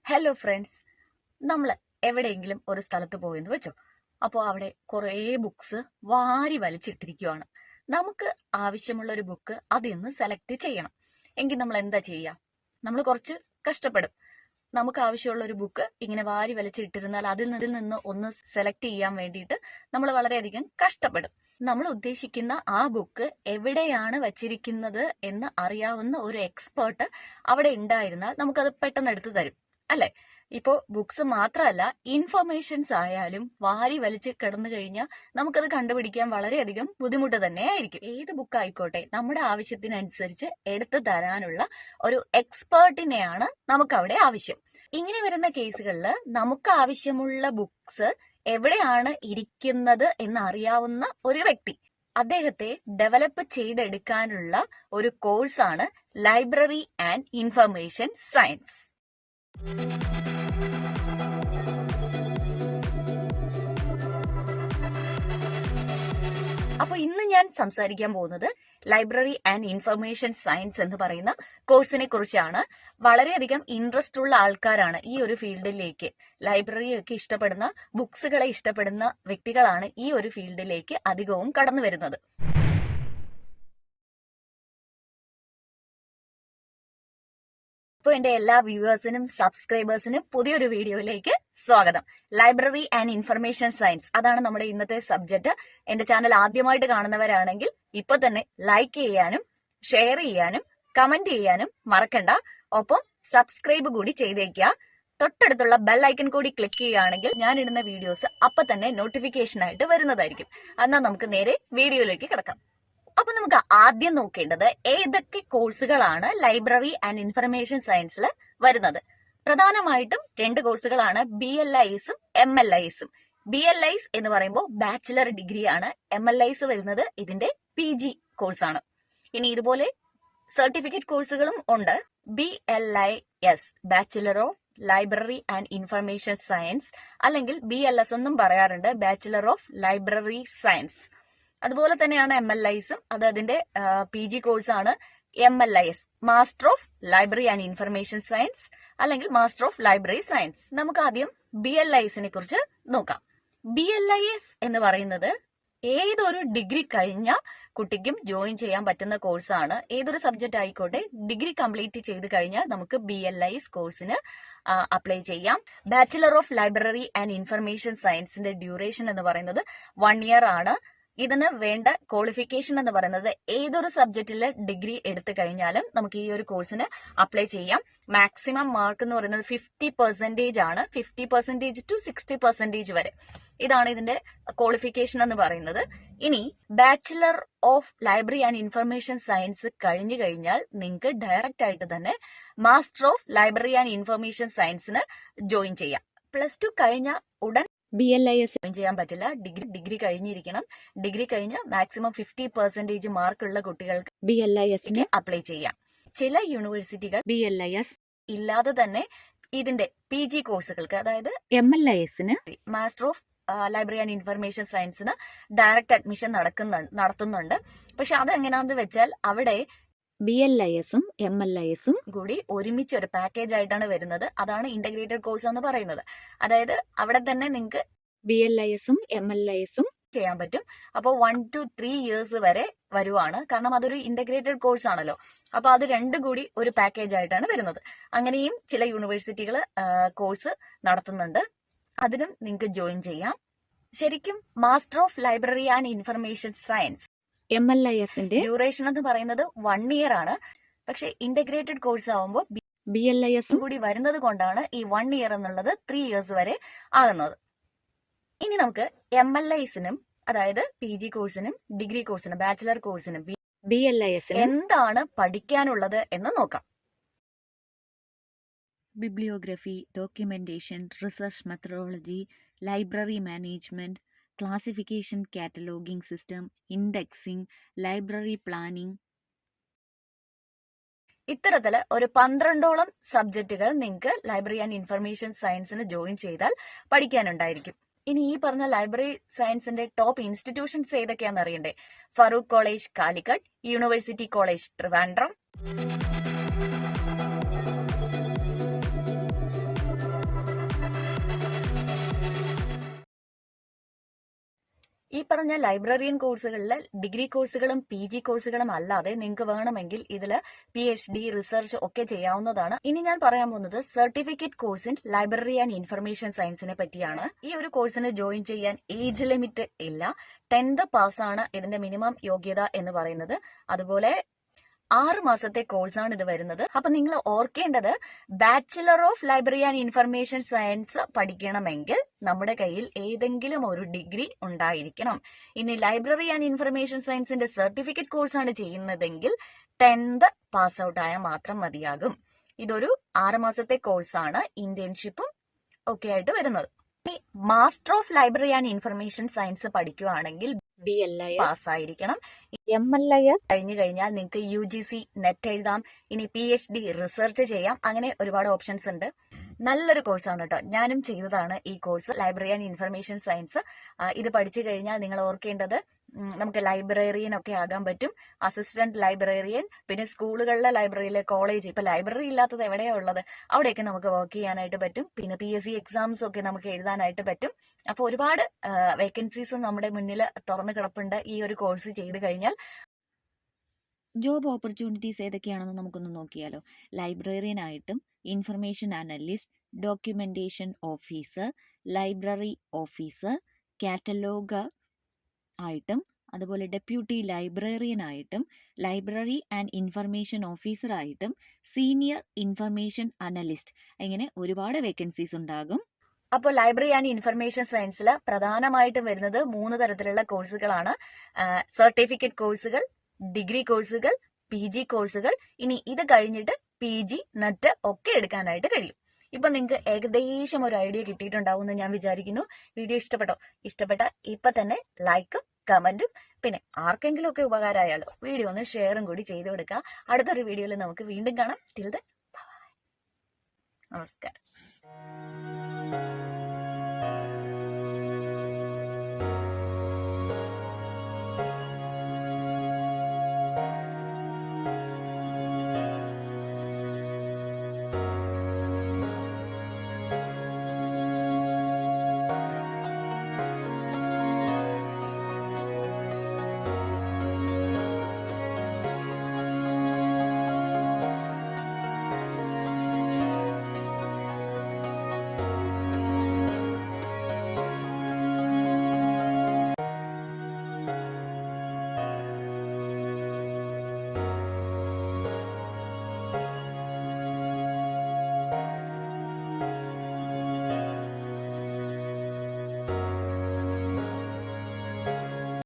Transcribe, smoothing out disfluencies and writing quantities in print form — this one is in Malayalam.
ഹലോ ഫ്രണ്ട്സ്, നമ്മൾ എവിടെയെങ്കിലും ഒരു സ്ഥലത്ത് പോയെന്ന് വെച്ചോ. അപ്പോൾ അവിടെ കുറേ ബുക്സ് വാരി വലിച്ചിട്ടിരിക്കുവാണ്. നമുക്ക് ആവശ്യമുള്ള ഒരു ബുക്ക് അതിൽ നിന്ന് സെലക്ട് ചെയ്യണം. എങ്കിൽ നമ്മൾ എന്താ ചെയ്യുക? നമ്മൾ കുറച്ച് കഷ്ടപ്പെടും. നമുക്ക് ആവശ്യമുള്ള ഒരു ബുക്ക് ഇങ്ങനെ വാരി വലിച്ചിട്ടിരുന്നാൽ അതിൽ നിന്ന് ഒന്ന് സെലക്ട് ചെയ്യാൻ വേണ്ടിയിട്ട് നമ്മൾ വളരെയധികം കഷ്ടപ്പെടും. നമ്മൾ ഉദ്ദേശിക്കുന്ന ആ ബുക്ക് എവിടെയാണ് വച്ചിരിക്കുന്നത് എന്ന് അറിയാവുന്ന ഒരു എക്സ്പേർട്ട് അവിടെ ഉണ്ടായിരുന്നാൽ നമുക്കത് പെട്ടെന്ന് എടുത്തു തരും, അല്ലെ? ഇപ്പോ ബുക്സ് മാത്രമല്ല, ഇൻഫർമേഷൻസ് ആയാലും വാരി വലിച്ച് കിടന്നു കഴിഞ്ഞാൽ നമുക്കത് കണ്ടുപിടിക്കാൻ വളരെയധികം ബുദ്ധിമുട്ട് തന്നെയായിരിക്കും. ഏത് ബുക്ക് ആയിക്കോട്ടെ, നമ്മുടെ ആവശ്യത്തിനനുസരിച്ച് എടുത്തു തരാനുള്ള ഒരു എക്സ്പേർട്ടിനെയാണ് നമുക്ക് അവിടെ ആവശ്യം. ഇങ്ങനെ വരുന്ന കേസുകളിൽ നമുക്ക് ആവശ്യമുള്ള ബുക്സ് എവിടെയാണ് ഇരിക്കുന്നത് എന്നറിയാവുന്ന ഒരു വ്യക്തി, അദ്ദേഹത്തെ ഡെവലപ്പ് ചെയ്തെടുക്കാനുള്ള ഒരു കോഴ്സാണ് ലൈബ്രറി ആൻഡ് ഇൻഫർമേഷൻ സയൻസ്. അപ്പൊ ഇന്ന് ഞാൻ സംസാരിക്കാൻ പോകുന്നത് ലൈബ്രറി ആൻഡ് ഇൻഫർമേഷൻ സയൻസ് എന്ന് പറയുന്ന കോഴ്സിനെ കുറിച്ചാണ്. വളരെയധികം ഇൻട്രസ്റ്റ് ഉള്ള ആൾക്കാരാണ് ഈ ഒരു ഫീൽഡിലേക്ക്, ലൈബ്രറിയൊക്കെ ഇഷ്ടപ്പെടുന്ന, ബുക്സുകളെ ഇഷ്ടപ്പെടുന്ന വ്യക്തികളാണ് ഈ ഒരു ഫീൽഡിലേക്ക് അധികവും കടന്നു വരുന്നത്. എന്റെ എല്ലാ വ്യൂവേഴ്സിനും സബ്സ്ക്രൈബേഴ്സിനും പുതിയൊരു വീഡിയോയിലേക്ക് സ്വാഗതം. ലൈബ്രറി ആൻഡ് ഇൻഫർമേഷൻ സയൻസ്, അതാണ് നമ്മുടെ ഇന്നത്തെ സബ്ജക്ട്. എന്റെ ചാനൽ ആദ്യമായിട്ട് കാണുന്നവരാണെങ്കിൽ ഇപ്പൊ തന്നെ ലൈക്ക് ചെയ്യാനും ഷെയർ ചെയ്യാനും കമന്റ് ചെയ്യാനും മറക്കണ്ട. ഒപ്പം സബ്സ്ക്രൈബ് കൂടി ചെയ്തേക്കുക. തൊട്ടടുത്തുള്ള ബെൽ ഐക്കൺ കൂടി ക്ലിക്ക് ചെയ്യുകയാണെങ്കിൽ ഞാൻ ഇടുന്ന വീഡിയോസ് അപ്പൊ തന്നെ നോട്ടിഫിക്കേഷൻ ആയിട്ട് വരുന്നതായിരിക്കും. എന്നാൽ നമുക്ക് നേരെ വീഡിയോയിലേക്ക് കിടക്കാം. അപ്പൊ നമുക്ക് ആദ്യം നോക്കേണ്ടത് ഏതൊക്കെ കോഴ്സുകളാണ് ലൈബ്രറി ആൻഡ് ഇൻഫർമേഷൻ സയൻസിൽ വരുന്നത്. പ്രധാനമായിട്ടും 2 കോഴ്സുകളാണ്, BLISും MLISും. BLIS എന്ന് പറയുമ്പോൾ ബാച്ചിലർ ഡിഗ്രി ആണ്. MLIS വരുന്നത് ഇതിന്റെ PG കോഴ്സാണ്. ഇനി ഇതുപോലെ സർട്ടിഫിക്കറ്റ് കോഴ്സുകളും ഉണ്ട്. BLIS bachelor of library and information science, അല്ലെങ്കിൽ BLS എന്നും പറയാറുണ്ട്, ബാച്ചിലർ ഓഫ് ലൈബ്രറി സയൻസ്. അതുപോലെ തന്നെയാണ് MLISും, അത് അതിന്റെ PG കോഴ്സാണ്. MLIS master of library and information science, അല്ലെങ്കിൽ മാസ്റ്റർ ഓഫ് ലൈബ്രറി സയൻസ്. നമുക്ക് ആദ്യം BLISനെ കുറിച്ച് നോക്കാം. BLIS എന്ന് പറയുന്നത് ഏതൊരു ഡിഗ്രി കഴിഞ്ഞ കുട്ടിക്കും ജോയിൻ ചെയ്യാൻ പറ്റുന്ന കോഴ്സാണ്. ഏതൊരു സബ്ജക്റ്റ് ആയിക്കോട്ടെ, ഡിഗ്രി കംപ്ലീറ്റ് ചെയ്ത് കഴിഞ്ഞാൽ നമുക്ക് BLIS കോഴ്സിന് അപ്ലൈ ചെയ്യാം. Bachelor of library and information സയൻസിന്റെ ഡ്യൂറേഷൻ എന്ന് പറയുന്നത് 1 ഇയർ ആണ്. ഇതിന് വേണ്ട ക്വാളിഫിക്കേഷൻ എന്ന് പറയുന്നത് ഏതൊരു സബ്ജക്റ്റില് ഡിഗ്രി എടുത്തു കഴിഞ്ഞാലും നമുക്ക് ഈ ഒരു കോഴ്സിന് അപ്ലൈ ചെയ്യാം. മാക്സിമം മാർക്ക് എന്ന് പറയുന്നത് 50% ആണ്. 50% to 60% വരെ. ഇതാണ് ഇതിന്റെ ക്വാളിഫിക്കേഷൻ എന്ന് പറയുന്നത്. ഇനി bachelor of library and information science കഴിഞ്ഞു കഴിഞ്ഞാൽ നിങ്ങൾക്ക് ഡയറക്റ്റ് ആയിട്ട് തന്നെ master of library and information സയൻസിന് ജോയിൻ ചെയ്യാം. +2 കഴിഞ്ഞ ഉടൻ BLIS ജോയിൻ ചെയ്യാൻ പറ്റില്ല. ഡിഗ്രി കഴിഞ്ഞിരിക്കണം. ഡിഗ്രി കഴിഞ്ഞ് മാക്സിമം 50% മാർക്കുള്ള കുട്ടികൾക്ക് BLISന് അപ്ലൈ ചെയ്യാം. ചില യൂണിവേഴ്സിറ്റികൾ BLIS ഇല്ലാതെ തന്നെ ഇതിന്റെ PG കോഴ്സുകൾക്ക്, അതായത് MLISന് master of library and information സയൻസിന് ഡയറക്റ്റ് അഡ്മിഷൻ നടത്തുന്നുണ്ട്. പക്ഷെ അതെങ്ങനെയാണെന്ന് വെച്ചാൽ അവിടെ BLISും MLISും കൂടി ഒരുമിച്ച് ഒരു പാക്കേജ് ആയിട്ടാണ് വരുന്നത്. അതാണ് ഇന്റഗ്രേറ്റഡ് കോഴ്സ് എന്ന് പറയുന്നത്. അതായത് അവിടെ തന്നെ നിങ്ങൾക്ക് BLISും MLISും ചെയ്യാൻ പറ്റും. അപ്പോൾ 1 to 3 ഇയേഴ്സ് വരെ വരുവാണ്. കാരണം അതൊരു ഇന്റഗ്രേറ്റഡ് കോഴ്സ് ആണല്ലോ. അപ്പൊ അത് രണ്ടും കൂടി ഒരു പാക്കേജ് ആയിട്ടാണ് വരുന്നത്. അങ്ങനെയും ചില യൂണിവേഴ്സിറ്റികൾ കോഴ്സ് നടത്തുന്നുണ്ട്. അതിനും നിങ്ങൾക്ക് ജോയിൻ ചെയ്യാം. ശരിക്കും master of library and information science MLISന്റെ ഡ്യൂറേഷൻ എന്ന് പറയുന്നത് 1 ഇയർ ആണ്. പക്ഷെ ഇന്റഗ്രേറ്റഡ് കോഴ്സ് ആവുമ്പോൾ BLISും കൂടി വരുന്നത് കൊണ്ടാണ് ഈ 1 ഇയർ എന്നുള്ളത് 3 ഇയേഴ്സ് വരെ ആകുന്നത്. ഇനി നമുക്ക് MLISനും, അതായത് PG കോഴ്സിനും ഡിഗ്രി കോഴ്സിനും ബാച്ചിലർ കോഴ്സിനും BLISനും എന്താണ് പഠിക്കാനുള്ളത് എന്ന് നോക്കാം. Bibliography, documentation, research methodology, library management, classification, കാറ്റലോഗിംഗ് system, indexing, library planning. ഇത്തരത്തില് ഒരു 12ഓളം സബ്ജക്റ്റുകൾ നിങ്ങൾക്ക് ലൈബ്രറി ആൻഡ് ഇൻഫർമേഷൻ സയൻസിന് ജോയിൻ ചെയ്താൽ പഠിക്കാനുണ്ടായിരിക്കും. ഇനി ഈ പറഞ്ഞ ലൈബ്രറി സയൻസിന്റെ ടോപ്പ് ഇൻസ്റ്റിറ്റ്യൂഷൻസ് ഏതൊക്കെയാണെന്ന് അറിയണ്ടേ? Farook college Calicut, university college Trivandrum, ഈ പറഞ്ഞ ലൈബ്രറിയൻ കോഴ്സുകളിൽ ഡിഗ്രി കോഴ്സുകളും PG കോഴ്സുകളും അല്ലാതെ നിങ്ങൾക്ക് വേണമെങ്കിൽ ഇതിൽ PhD റിസർച്ച് ഒക്കെ ചെയ്യാവുന്നതാണ്. ഇനി ഞാൻ പറയാൻ പോകുന്നത് certificate course in library and information സയൻസിനെ പറ്റിയാണ്. ഈ ഒരു കോഴ്സിന് ജോയിൻ ചെയ്യാൻ ഏജ് ലിമിറ്റ് ഇല്ല. 10th പാസ്സാണ് ഇതിന്റെ മിനിമം യോഗ്യത എന്ന് പറയുന്നത്. അതുപോലെ 6 മാസത്തെ കോഴ്സാണ് ഇത് വരുന്നത്. അപ്പൊ നിങ്ങൾ ഓർക്കേണ്ടത് bachelor of library and information science പഠിക്കണമെങ്കിൽ നമ്മുടെ കയ്യിൽ ഏതെങ്കിലും ഒരു ഡിഗ്രി ഉണ്ടായിരിക്കണം. ഇനി ലൈബ്രറി ആൻഡ് ഇൻഫർമേഷൻ സയൻസിന്റെ സർട്ടിഫിക്കറ്റ് കോഴ്സാണ് ചെയ്യുന്നതെങ്കിൽ 10th പാസ് ഔട്ട് ആയാൽ മാത്രം മതിയാകും. ഇതൊരു 6 മാസത്തെ കോഴ്സാണ്, ഇന്റേൺഷിപ്പും ഒക്കെ ആയിട്ട് വരുന്നത്. ഇനി master of library and information science പഠിക്കുകയാണെങ്കിൽ BLIS, പാസ്സായിരിക്കണം. MLIS, കഴിഞ്ഞു കഴിഞ്ഞാൽ നിങ്ങൾക്ക് UGC നെറ്റ് എഴുതാം, ഇനി PhD റിസർച്ച് ചെയ്യാം. അങ്ങനെ ഒരുപാട് ഓപ്ഷൻസ് ഉണ്ട്. നല്ലൊരു കോഴ്സാണ് കേട്ടോ. ഞാനും ചെയ്തതാണ് ഈ course, library and information science. ഇത് പഠിച്ചു കഴിഞ്ഞാൽ നിങ്ങൾ ഓർക്കേണ്ടത് നമുക്ക് ലൈബ്രറിയൻ ഒക്കെ ആകാൻ പറ്റും, അസിസ്റ്റന്റ് ലൈബ്രറിയൻ, പിന്നെ സ്കൂളുകളിലെ ലൈബ്രറിയിലെ കോളേജ്, ഇപ്പൊ ലൈബ്രറി ഇല്ലാത്തത് എവിടെയാ ഉള്ളത്, അവിടെയൊക്കെ നമുക്ക് വർക്ക് ചെയ്യാനായിട്ട് പറ്റും. പിന്നെ PSC എക്സാംസ് ഒക്കെ നമുക്ക് എഴുതാനായിട്ട് പറ്റും. അപ്പൊ ഒരുപാട് വേക്കൻസീസും നമ്മുടെ മുന്നിൽ തുറന്നു കിടപ്പുണ്ട് ഈ ഒരു കോഴ്സ് ചെയ്ത് കഴിഞ്ഞാൽ. ജോബ് ഓപ്പർച്യൂണിറ്റീസ് ഏതൊക്കെയാണെന്ന് നമുക്കൊന്ന് നോക്കിയാലോ. ലൈബ്രറിയൻ ആയിട്ടും information analyst, documentation officer, library officer, cataloguer ആയിട്ടും, അതുപോലെ ഡെപ്യൂട്ടി ലൈബ്രറിയൻ ആയിട്ടും, ലൈബ്രറി ആൻഡ് ഇൻഫർമേഷൻ ഓഫീസർ ആയിട്ടും, സീനിയർ ഇൻഫർമേഷൻ അനലിസ്റ്റ്, ഇങ്ങനെ ഒരുപാട് വേക്കൻസീസ് ഉണ്ടാകും. അപ്പോൾ ലൈബ്രറി ആൻഡ് ഇൻഫർമേഷൻ സയൻസിൽ പ്രധാനമായിട്ടും വരുന്നത് 3 തരത്തിലുള്ള കോഴ്സുകളാണ്. സർട്ടിഫിക്കറ്റ് കോഴ്സുകൾ, ഡിഗ്രി കോഴ്സുകൾ, PG കോഴ്സുകൾ. ഇനി ഇത് കഴിഞ്ഞിട്ട് PG നെറ്റ് ഒക്കെ എടുക്കാനായിട്ട് കഴിയും. ഇപ്പൊ നിങ്ങൾക്ക് ഏകദേശം ഒരു ഐഡിയ കിട്ടിയിട്ടുണ്ടാവും എന്ന് ഞാൻ വിചാരിക്കുന്നു. വീഡിയോ ഇഷ്ടപ്പെട്ട ഇപ്പൊ തന്നെ ലൈക്കും കമന്റും, പിന്നെ ആർക്കെങ്കിലും ഒക്കെ ഉപകാരമായാലോ വീഡിയോ ഒന്ന് ഷെയറും കൂടി ചെയ്തു കൊടുക്കുക. അടുത്തൊരു വീഡിയോയിൽ നമുക്ക് വീണ്ടും കാണാം. Till then bye. നമസ്കാരം.